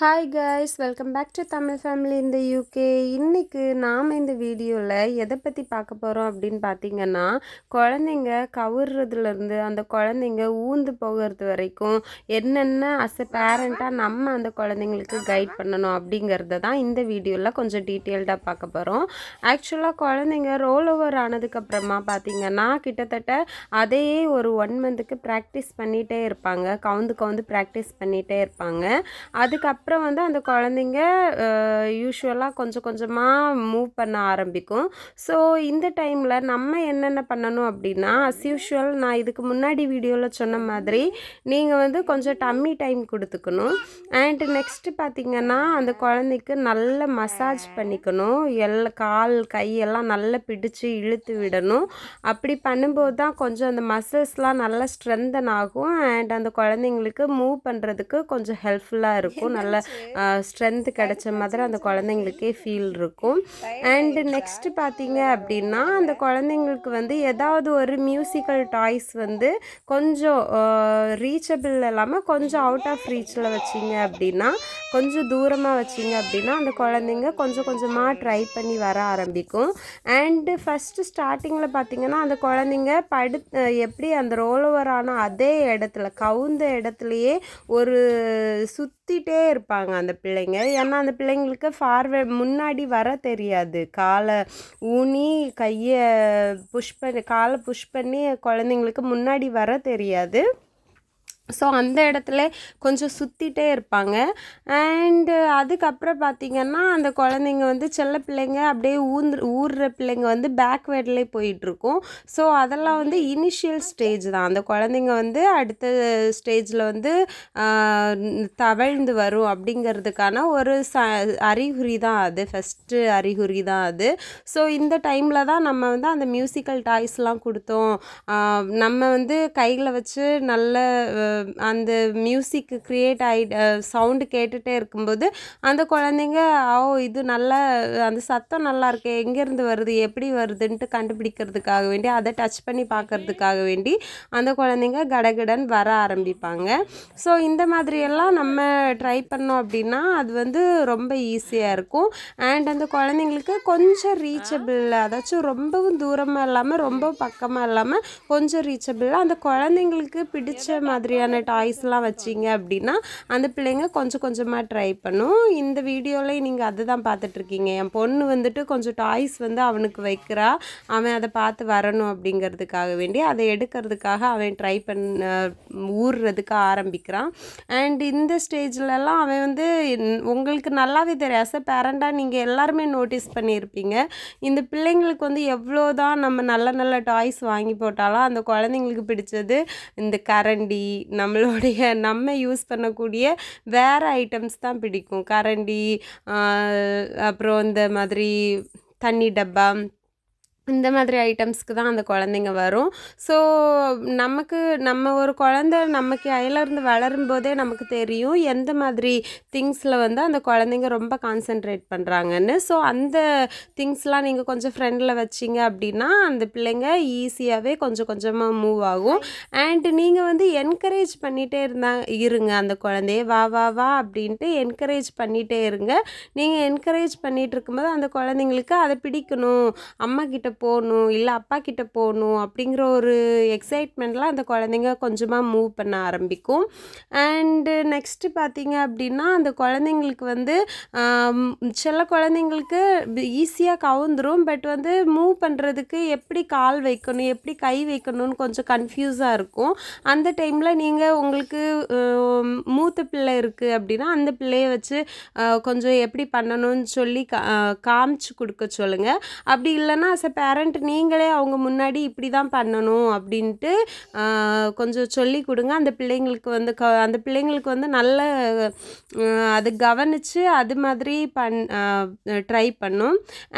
Hi guys, welcome back to Tamil family இந்த UK. இன்றைக்கி நாம் இந்த வீடியோவில் எதை பற்றி பார்க்க போகிறோம் அப்படின்னு பார்த்தீங்கன்னா, குழந்தைங்க கவுறதுலேருந்து அந்த குழந்தைங்க ஊந்து போகிறது வரைக்கும் என்னென்ன அஸ் எ பேரண்ட்டாக நம்ம அந்த குழந்தைங்களுக்கு கைட் பண்ணணும் அப்படிங்கிறத தான் இந்த வீடியோவில் கொஞ்சம் டீட்டெயில்டாக பார்க்க போகிறோம். ஆக்சுவலாக குழந்தைங்க ரோல் ஓவர் ஆனதுக்கப்புறமா பார்த்திங்கன்னா கிட்டத்தட்ட அதையே ஒரு 1 மந்த்துக்கு ப்ராக்டிஸ் பண்ணிகிட்டே இருப்பாங்க. கவுந்து ப்ராக்டிஸ் பண்ணிகிட்டே இருப்பாங்க. அதுக்கப்புறம் வந்து அந்த குழந்தைங்க யூஷுவலாக கொஞ்சம் கொஞ்சமாக மூவ் பண்ண ஆரம்பிக்கும். ஸோ இந்த டைமில் நம்ம என்னென்ன பண்ணணும் அப்படின்னா, அஸ் யூஷுவல் நான் இதுக்கு முன்னாடி வீடியோவில் சொன்ன மாதிரி நீங்கள் வந்து கொஞ்சம் டம்மி டைம் கொடுத்துக்கணும். அண்ட் நெக்ஸ்ட்டு பார்த்திங்கன்னா, அந்த குழந்தைக்கு நல்ல மசாஜ் பண்ணிக்கணும். கால் கையெல்லாம் நல்லா பிடிச்சு இழுத்து விடணும். அப்படி பண்ணும்போது தான் கொஞ்சம் அந்த மசில்ஸ்லாம் நல்லா ஸ்ட்ரென்தன் ஆகும். அண்ட் அந்த குழந்தைங்களுக்கு மூவ் பண்ணுறதுக்கு கொஞ்சம் ஹெல்ப்ஃபுல்லாக இருக்கும். நல்ல ஸ்ட்ரென்த் கிடைச்ச மாதிரி அந்த குழந்தைங்களுக்கே ஃபீல் இருக்கும். அண்டு நெக்ஸ்ட்டு பார்த்தீங்க அப்படின்னா, அந்த குழந்தைங்களுக்கு வந்து ஏதாவது ஒரு மியூசிக்கல் டாய்ஸ் வந்து கொஞ்சம் ரீச்சபிள் இல்லாமல் கொஞ்சம் அவுட் ஆஃப் ரீச்சில் வச்சிங்க அப்படின்னா, கொஞ்சம் தூரமாக வச்சிங்க அப்படின்னா அந்த குழந்தைங்க கொஞ்சம் கொஞ்சமாக ட்ரை பண்ணி வர ஆரம்பிக்கும். அண்டு ஃபஸ்ட்டு ஸ்டார்டிங்கில் பார்த்திங்கன்னா, அந்த குழந்தைங்க எப்படி அந்த ரோல் ஓவர் ஆன அதே இடத்துல கவுந்த இடத்துலையே ஒரு சுற்றிட்டே இருப்பாங்க அந்த பிள்ளைங்க. ஏன்னா அந்த பிள்ளைங்களுக்கு முன்னாடி வர தெரியாது. காலை ஊனி கையை காலை புஷ் பண்ணி குழந்தைங்களுக்கு முன்னாடி வர தெரியாது. ஸோ அந்த இடத்துல கொஞ்சம் சுற்றிட்டே இருப்பாங்க. அண்டு அதுக்கப்புறம் பார்த்திங்கன்னா, அந்த குழந்தைங்க வந்து செல்ல பிள்ளைங்க அப்படியே ஊறுற பிள்ளைங்க வந்து பேக்வேர்ட்லேயே போயிட்டுருக்கும். ஸோ அதெல்லாம் வந்து இனிஷியல் ஸ்டேஜ் தான். அந்த குழந்தைங்க வந்து அடுத்த ஸ்டேஜில் வந்து தவழ்ந்து வரும் அப்படிங்கிறதுக்கான ஒரு அறிகுறி தான் அது. ஃபஸ்ட்டு அறிகுறி தான் அது. ஸோ இந்த டைமில் தான் நம்ம வந்து அந்த மியூசிக்கல் டாய்ஸ்லாம் கொடுத்தோம். நம்ம வந்து கையில் வச்சு நல்ல அந்த மியூசிக் க்ரியேட் சவுண்டு கேட்டுகிட்டே இருக்கும்போது அந்த குழந்தைங்க இது நல்லா அந்த சத்தம் நல்லா இருக்கே, எங்கேருந்து வருது எப்படி வருதுன்ட்டு கண்டுபிடிக்கிறதுக்காக வேண்டி அதை டச் பண்ணி பார்க்கறதுக்காக வேண்டி அந்த குழந்தைங்க கடகடன் வர ஆரம்பிப்பாங்க. ஸோ இந்த மாதிரியெல்லாம் நம்ம ட்ரை பண்ணோம் அப்படின்னா அது வந்து ரொம்ப ஈஸியாக இருக்கும். அண்ட் அந்த குழந்தைங்களுக்கு கொஞ்சம் ரீச்சபிள், அதாச்சும் ரொம்பவும் தூரமாக இல்லாமல் ரொம்ப பக்கமாக இல்லாமல் கொஞ்சம் ரீச்சபிளாக அந்த குழந்தைங்களுக்கு பிடிச்ச மாதிரியான டாய்ஸ்லாம் வச்சிங்க அப்படின்னா அந்த பிள்ளைங்க கொஞ்சம் கொஞ்சமாக ட்ரை பண்ணும். இந்த வீடியோவில் நீங்கள் அதை தான் பார்த்துட்ருக்கீங்க. என் பொண்ணு வந்துட்டு கொஞ்சம் டாய்ஸ் வந்து அவனுக்கு வைக்கிறா. அவன் அதை பார்த்து வரணும் அப்படிங்கிறதுக்காக வேண்டி அதை எடுக்கிறதுக்காக அவன் ட்ரை ஊறுறதுக்கு ஆரம்பிக்கிறான். அண்ட் இந்த ஸ்டேஜ்லலாம் அவன் வந்து உங்களுக்கு நல்லாவே தெரியும். அஸ் அ பேரண்டாக நீங்கள் எல்லாருமே நோட்டீஸ் பண்ணியிருப்பீங்க. இந்த பிள்ளைங்களுக்கு வந்து எவ்வளோ தான் நம்ம நல்ல நல்ல டாய்ஸ் வாங்கி போட்டாலும் அந்த குழந்தைங்களுக்கு பிடிச்சது இந்த கரண்டி, நம்ம யூஸ் பண்ணக்கூடிய வேறு ஐட்டம்ஸ் தான் பிடிக்கும். கரண்டி, அப்புறம் இந்த மாதிரி தண்ணி டப்பா, இந்த மாதிரி ஐட்டம்ஸ்க்கு தான் அந்த குழந்தைங்க வரும். ஸோ நம்ம ஒரு குழந்த நமக்கு கையிலேருந்து வளரும்போதே நமக்கு தெரியும் எந்த மாதிரி திங்ஸில் வந்து அந்த குழந்தைங்க ரொம்ப கான்சென்ட்ரேட் பண்ணுறாங்கன்னு. ஸோ அந்த திங்ஸ்லாம் நீங்கள் கொஞ்சம் ஃப்ரெண்டில் வச்சிங்க அப்படின்னா அந்த பிள்ளைங்க ஈஸியாகவே கொஞ்சம் கொஞ்சமாக மூவ் ஆகும். அண்ட் நீங்கள் வந்து என்கரேஜ் பண்ணிகிட்டே இருங்க அந்த குழந்தைய வா வா வா அப்படின்ட்டு என்கரேஜ் பண்ணிகிட்டே இருங்க. நீங்கள் என்கரேஜ் பண்ணிகிட்டு இருக்கும்போது அந்த குழந்தைங்களுக்கு அதை பிடிக்கணும், அம்மா கிட்ட போகணும் இல்லை அப்பா கிட்ட போகணும் அப்படிங்கிற ஒரு எக்ஸைட்மெண்ட்லாம் அந்த குழந்தைங்க கொஞ்சமாக மூவ் பண்ண ஆரம்பிக்கும். அண்டு நெக்ஸ்ட்டு பார்த்திங்க அப்படின்னா அந்த குழந்தைங்களுக்கு வந்து சில குழந்தைங்களுக்கு ஈஸியாக கவுந்துரும். பட் வந்து மூவ் பண்ணுறதுக்கு எப்படி கால் வைக்கணும் எப்படி கை வைக்கணும்னு கொஞ்சம் கன்ஃபியூஸாக இருக்கும். அந்த டைமில் நீங்கள் உங்களுக்கு மூத்த பிள்ளை இருக்குது அப்படின்னா அந்த பிள்ளைய வச்சு கொஞ்சம் எப்படி பண்ணணும்னு சொல்லி காமிச்சு கொடுக்க சொல்லுங்கள். அப்படி இல்லைன்னா அஸ் எ பேரண்ட் நீங்களே அவங்க முன்னாடி இப்படி தான் பண்ணணும் அப்படின்ட்டு கொஞ்சம் சொல்லி கொடுங்க. அந்த பிள்ளைங்களுக்கு வந்து நல்ல அது கவனித்து அது மாதிரி ட்ரை பண்ணும்.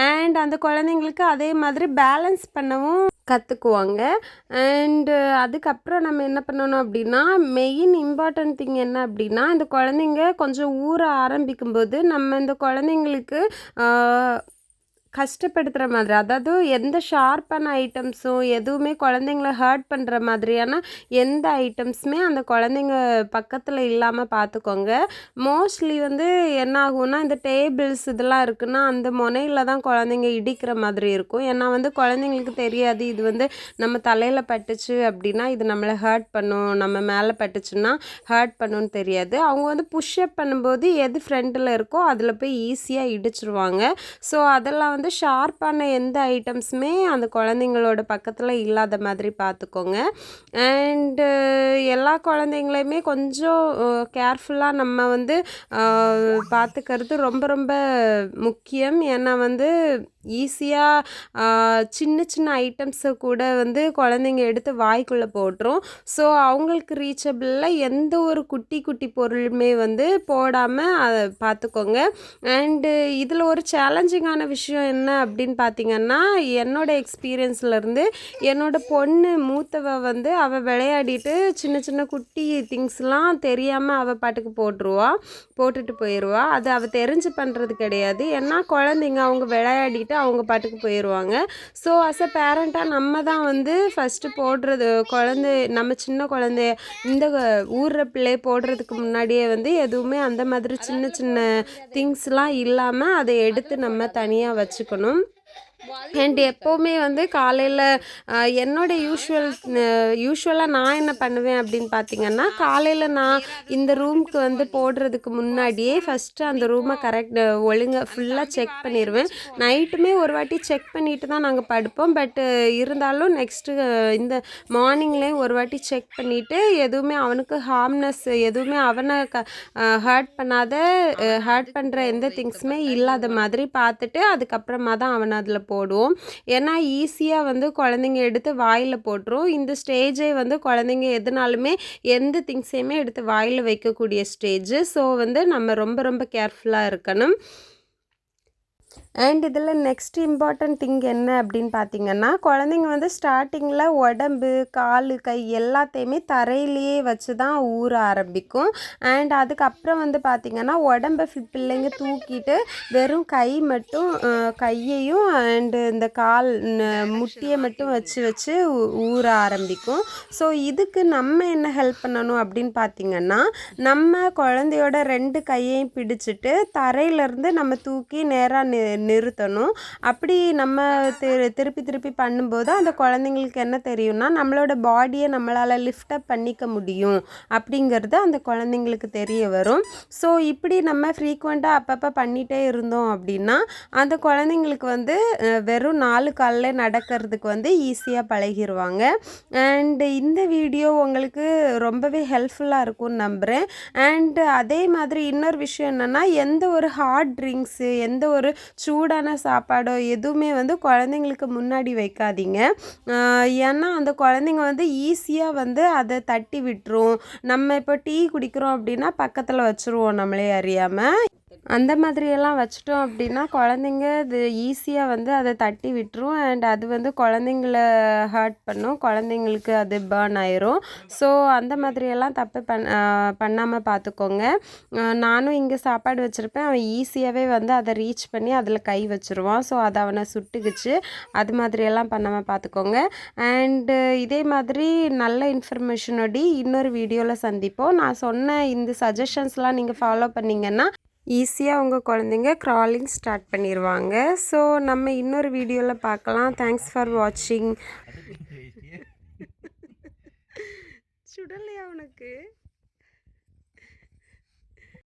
அண்ட் அந்த குழந்தைங்களுக்கு அதே மாதிரி பேலன்ஸ் பண்ணவும் கற்றுக்குவாங்க. அண்டு அதுக்கப்புறம் நம்ம என்ன பண்ணணும் அப்படின்னா, மெயின் இம்பார்ட்டன்ட் திங் என்ன அப்படின்னா, இந்த குழந்தைங்க கொஞ்சம் ஊற ஆரம்பிக்கும்போது நம்ம இந்த குழந்தைங்களுக்கு கஷ்டப்படுத்துகிற மாதிரி, அதாவது எந்த ஷார்ப்பான ஐட்டம்ஸும் எதுவுமே குழந்தைங்கள ஹர்ட் பண்ணுற மாதிரியான எந்த ஐட்டம்ஸுமே அந்த குழந்தைங்க பக்கத்தில் இல்லாமல் பார்த்துக்கோங்க. மோஸ்ட்லி வந்து என்ன ஆகும்னா, இந்த டேபிள்ஸ் இதெல்லாம் இருக்குன்னா அந்த முனையில் தான் குழந்தைங்க இடிக்கிற மாதிரி இருக்கும். ஏன்னா வந்து குழந்தைங்களுக்கு தெரியாது இது வந்து நம்ம தலையில் பட்டுச்சு அப்படின்னா இது நம்மளை ஹர்ட் பண்ணும், நம்ம மேலே பட்டுச்சுன்னா ஹர்ட் பண்ணுன்னு தெரியாது. அவங்க வந்து புஷ்அப் பண்ணும்போது எது ஃப்ரண்ட்டில் இருக்கோ அதில் போய் ஈஸியாக இடிச்சிருவாங்க. ஸோ அதெல்லாம் வந்து ஷார்ப்பான எந்த ஐட்டம்ஸுமே அந்த குழந்தைங்களோட பக்கத்தில் இல்லாத மாதிரி பார்த்துக்கோங்க. அண்டு எல்லா குழந்தைங்களையுமே கொஞ்சம் கேர்ஃபுல்லாக நம்ம வந்து பார்த்துக்கிறது ரொம்ப ரொம்ப முக்கியம். ஏன்னா வந்து ஈஸியாக சின்ன சின்ன ஐட்டம்ஸை கூட வந்து குழந்தைங்க எடுத்து வாய்க்குள்ளே போட்டுரும். ஸோ அவங்களுக்கு ரீச்சபிளில் எந்த ஒரு குட்டி குட்டி பொருளுமே வந்து போடாமல் அதை பார்த்துக்கோங்க. அண்டு இதில் ஒரு சேலஞ்சிங்கான விஷயம் என்ன அப்படின்னு பார்த்திங்கன்னா, என்னோடய எக்ஸ்பீரியன்ஸ்லேருந்து என்னோடய பொண்ணு மூத்தவ வந்து அவள் விளையாடிட்டு சின்ன சின்ன குட்டி திங்ஸ்லாம் தெரியாமல் அவள் பாட்டுக்கு போட்டுட்டு போயிடுவா. அது அவள் தெரிஞ்சு பண்ணுறது கிடையாது. ஏன்னா குழந்தைங்க அவங்க விளையாடிட்டு அவங்க பாட்டுக்கு போயிடுவாங்க. ஸோ அஸ் அ பேரண்ட்டாக நம்ம தான் வந்து ஃபஸ்ட்டு போடுறது நம்ம சின்ன குழந்தைய இந்த ஊர்ற பிள்ளை போடுறதுக்கு முன்னாடியே வந்து எதுவுமே அந்த மாதிரி சின்ன சின்ன திங்ஸ்லாம் இல்லாமல் அதை எடுத்து நம்ம தனியாக வச்சுக்கணும். அண்ட் எப்போவுமே வந்து காலையில் என்னோடய யூஷுவலாக நான் என்ன பண்ணுவேன் அப்படின்னு பார்த்திங்கன்னா, காலையில் நான் இந்த ரூமுக்கு வந்து போடுறதுக்கு முன்னாடியே ஃபஸ்ட்டு அந்த ரூமை ஒழுங்காக ஃபுல்லாக செக் பண்ணிடுவேன். நைட்டுமே ஒரு வாட்டி செக் பண்ணிவிட்டு தான் நாங்கள் படுப்போம். பட்டு இருந்தாலும் நெக்ஸ்ட்டு இந்த மார்னிங்லேயும் ஒரு வாட்டி செக் பண்ணிவிட்டு எதுவுமே அவனுக்கு ஹார்ம்னஸ் எதுவுமே அவனை ஹர்ட் பண்ணுற எந்த திங்ஸுமே இல்லாத மாதிரி பார்த்துட்டு அதுக்கப்புறமா தான் அவனை அதில் போடுவோம். ஏன்னா ஈஸியாக வந்து குழந்தைங்க எடுத்து வாயில் போட்டுரும். இந்த ஸ்டேஜே வந்து குழந்தைங்க எதுனாலுமே எந்த திங்ஸையுமே எடுத்து வாயில் வைக்கக்கூடிய ஸ்டேஜு. ஸோ வந்து நம்ம ரொம்ப ரொம்ப கேர்ஃபுல்லாக இருக்கணும். அண்ட் இதில் நெக்ஸ்ட் இம்பார்ட்டன்ட் திங் என்ன அப்படின்னு பார்த்திங்கன்னா, குழந்தைங்க வந்து ஸ்டார்டிங்கில் உடம்பு, கால், கை எல்லாத்தையுமே தரையிலேயே வச்சு தான் ஊற ஆரம்பிக்கும். அண்ட் அதுக்கப்புறம் வந்து பார்த்திங்கன்னா உடம்பை பிள்ளைங்க தூக்கிட்டு வெறும் கையையும் அண்டு இந்த கால் முட்டியை மட்டும் வச்சு ஊற ஆரம்பிக்கும். ஸோ இதுக்கு நம்ம என்ன ஹெல்ப் பண்ணணும் அப்படின்னு பார்த்திங்கன்னா, நம்ம குழந்தையோட 2 கையையும் பிடிச்சிட்டு தரையிலேருந்து நம்ம தூக்கி நேராக நிறுத்தணும். அப்படி நம்ம திருப்பி பண்ணும்போது அந்த குழந்தைங்களுக்கு என்ன தெரியும்னா, நம்மளோட பாடியை நம்மளால் லிஃப்ட் அப் பண்ணிக்க முடியும் அப்படிங்கிறது அந்த குழந்தைங்களுக்கு தெரிய வரும். ஸோ இப்படி நம்ம ஃப்ரீக்வெண்ட்டாக அப்பப்போ பண்ணிகிட்டே இருந்தோம் அப்படின்னா அந்த குழந்தைங்களுக்கு வந்து வெறும் 4 காலில் நடக்கிறதுக்கு வந்து ஈஸியாக பழகிடுவாங்க. அண்டு இந்த வீடியோ உங்களுக்கு ரொம்பவே ஹெல்ப்ஃபுல்லாக இருக்கும்னு நம்புகிறேன். அண்டு அதே மாதிரி இன்னொரு விஷயம் என்னென்னா, எந்த ஒரு ஹார்ட் ட்ரிங்க்ஸு எந்த ஒரு சூடான சாப்பாடோ எதுவுமே வந்து குழந்தைங்களுக்கு முன்னாடி வைக்காதீங்க. ஏன்னா அந்த குழந்தைங்க வந்து ஈஸியாக வந்து அதை தட்டி விட்டுரும். நம்ம இப்போ டீ குடிக்கிறோம் அப்படின்னா பக்கத்தில் வச்சுருவோம் நம்மளே அறியாமல். அந்த மாதிரியெல்லாம் வச்சிட்டோம் அப்படின்னா குழந்தைங்க அது ஈஸியாக வந்து அதை தட்டி விட்டுரும். அண்ட் அது வந்து குழந்தைங்கள ஹர்ட் பண்ணும், குழந்தைங்களுக்கு அது பர்ன் ஆயிரும். ஸோ அந்த மாதிரியெல்லாம் தப்பு பண்ணாமல் பார்த்துக்கோங்க. நானும் இங்கே சாப்பாடு வச்சுருப்பேன், அவன் ஈஸியாகவே வந்து அதை ரீச் பண்ணி அதில் கை வச்சுருவான். ஸோ அது அவனை சுட்டுக்குச்சு. அது மாதிரியெல்லாம் பண்ணாமல் பார்த்துக்கோங்க. அண்டு இதே மாதிரி நல்ல இன்ஃபர்மேஷனோடி இன்னொரு வீடியோவில் சந்திப்போம். நான் சொன்ன இந்த சஜஷன்ஸ்லாம் நீங்கள் ஃபாலோ பண்ணிங்கன்னா ஈஸியாக உங்கள் குழந்தைங்க க்ராலிங் ஸ்டார்ட் பண்ணிடுவாங்க. ஸோ நம்ம இன்னொரு வீடியோவில் பார்க்கலாம். தேங்க்ஸ் ஃபார் வாட்சிங். சுடலையா உனக்கு?